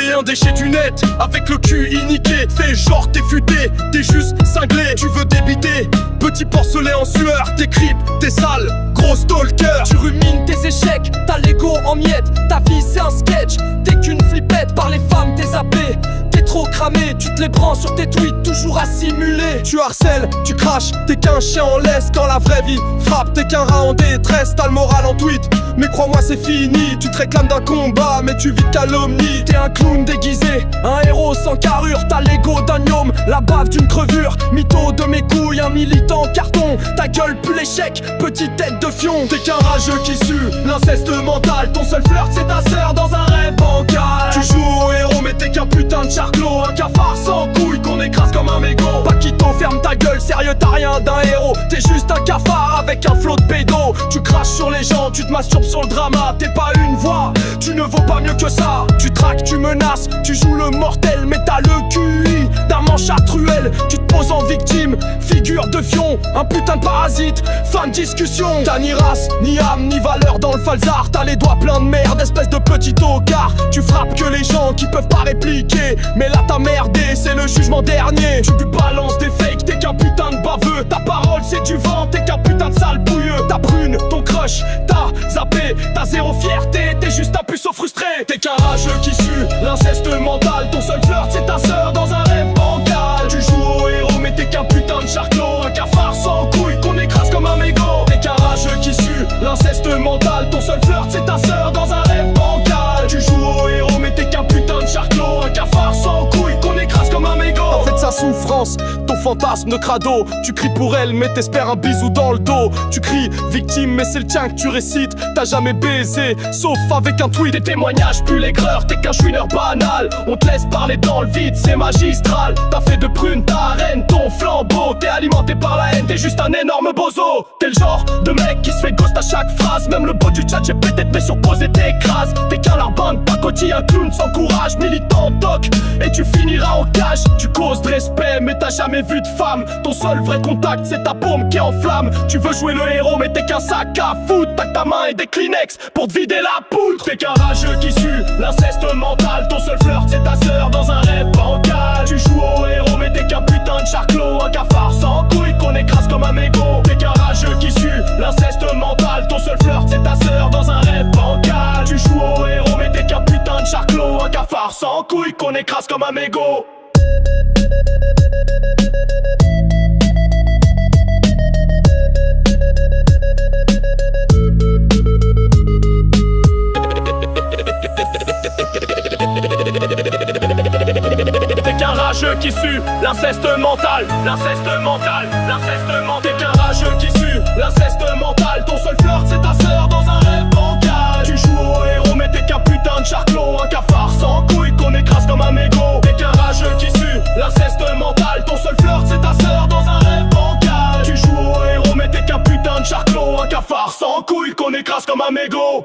T'es un déchet du net, avec le cul iniqué. Fais genre t'es futé, t'es juste cinglé. Tu veux débiter, petit porcelet en sueur. T'es creep, t'es sale, gros stalker. Tu rumines tes échecs, t'as l'ego en miettes. Ta vie c'est un sketch, t'es qu'une flippette. Par les femmes t'es zappé, t'es trop cramé. Tu te les prends sur tes tweets, toujours à simuler. Tu harcèles, tu craches, t'es qu'un chien en laisse. Quand la vraie vie frappe, t'es qu'un rat en détresse. T'as le moral en tweet, mais crois-moi c'est fini. Tu te réclames d'un combat, mais tu vis de calomnie. T'es un clown déguisé, un héros sans carrure. T'as l'ego d'un gnome, la bave d'une crevure. Mytho de mes couilles, un militant carton. Ta gueule pue l'échec, petite tête de fion. T'es qu'un rageux qui sue, l'inceste mental. Ton seul flirt c'est ta sœur dans un rêve bancal. Tu joues au héros mais t'es qu'un putain de charclos. Un cafard sans couilles qu'on écrase comme un mégot. Paquito ferme ta gueule, sérieux t'as rien d'un héros. T'es juste un cafard avec un flot de pédo. Tu craches sur les gens, tu te masturbes sur le drama. T'es pas une voix, tu ne vaux pas mieux que ça. Tu traques, tu menaces, tu joues le mortel. Mais t'as le QI d'un manche à truelle. Tu te poses en victime, figure de fion. Un putain de parasite, fin de discussion. T'as ni race, ni âme, ni valeur dans le falzar. T'as les doigts pleins de merde, espèce de petit tocard. Tu frappes que les gens qui peuvent pas répliquer. Mais là t'as merdé, c'est le jugement dernier. Tu balances des fakes, t'es qu'un putain de baveux. Ta parole c'est du vent, t'es qu'un putain de sale bouilleux. Ta prune, ton crush, t'as zappé. T'as zéro fierté, t'es juste un puceau frustré. T'es qu'un rageux qui sue, l'inceste mental. Ton seul flirt c'est ta sœur dans un rêve bancal. Tu joues au héros mais t'es qu'un putain de charclos. Un cafard sans couilles qu'on écrase comme un mégot. T'es qu'un rageux qui sue, l'inceste mental. Ton seul flirt c'est ta sœur dans un rêve bancal. Tu joues au héros mais t'es qu'un putain de charclos. Un cafard sans couilles qu'on écrase comme un mégot. En fait sa souffrance, ton fantasme de crado. Tu cries pour elle mais t'espères un bisou dans le dos. Tu cries victime mais c'est le tien que tu récites. T'as jamais baisé, sauf avec un tweet. Tes témoignages puent l'aigreur, t'es qu'un chouineur banal. On te laisse parler dans le vide, c'est magistral. T'as fait de prune ta arène, ton flambeau. T'es alimenté par la haine, t'es juste un énorme bozo. T'es le genre de mec qui se fait ghost à chaque phrase. Même le beau du chat, j'ai peut-être fait surposer t'écrases. T'es qu'un larbin de pacotille, un clown sans courage. Militant toc, et tu finiras en cage. Tu causes de respect mais t'as jamais vu de femme. Ton seul vrai contact c'est ta paume qui est en flamme. Tu veux jouer le héros mais t'es qu'un sac à foutre. T'as que ta main et des Kleenex pour te vider la poudre. T'es qu'un rageux qui sue, l'inceste mental. Ton seul flirt c'est ta sœur dans un rêve bancal. Tu joues au héros mais t'es qu'un putain de charclos. Un cafard sans couilles qu'on écrase comme un mégot. T'es qu'un rageux qui sue, l'inceste mental. Ton seul flirt c'est ta sœur dans un rêve bancal. Tu joues au héros mais t'es qu'un putain de charclos. Un cafard sans couilles qu'on écrase comme un mégot. T'es qu'un rageux qui sue, l'inceste mental. L'inceste mental, l'inceste mental. T'es qu'un rageux qui sue, l'inceste mental. Ton seul flirt c'est ta sœur dans un rêve bancal. Tu joues au héros mais t'es qu'un putain de charclos. Un cafard sans couilles qu'on écrase comme un mégot. T'es qu'un rageux qui sue, l'inceste mental. Ton seul flirt c'est ta sœur dans un rêve bancal. Tu joues au héros mais t'es qu'un putain de charclos. Un cafard sans couilles qu'on écrase comme un mégot.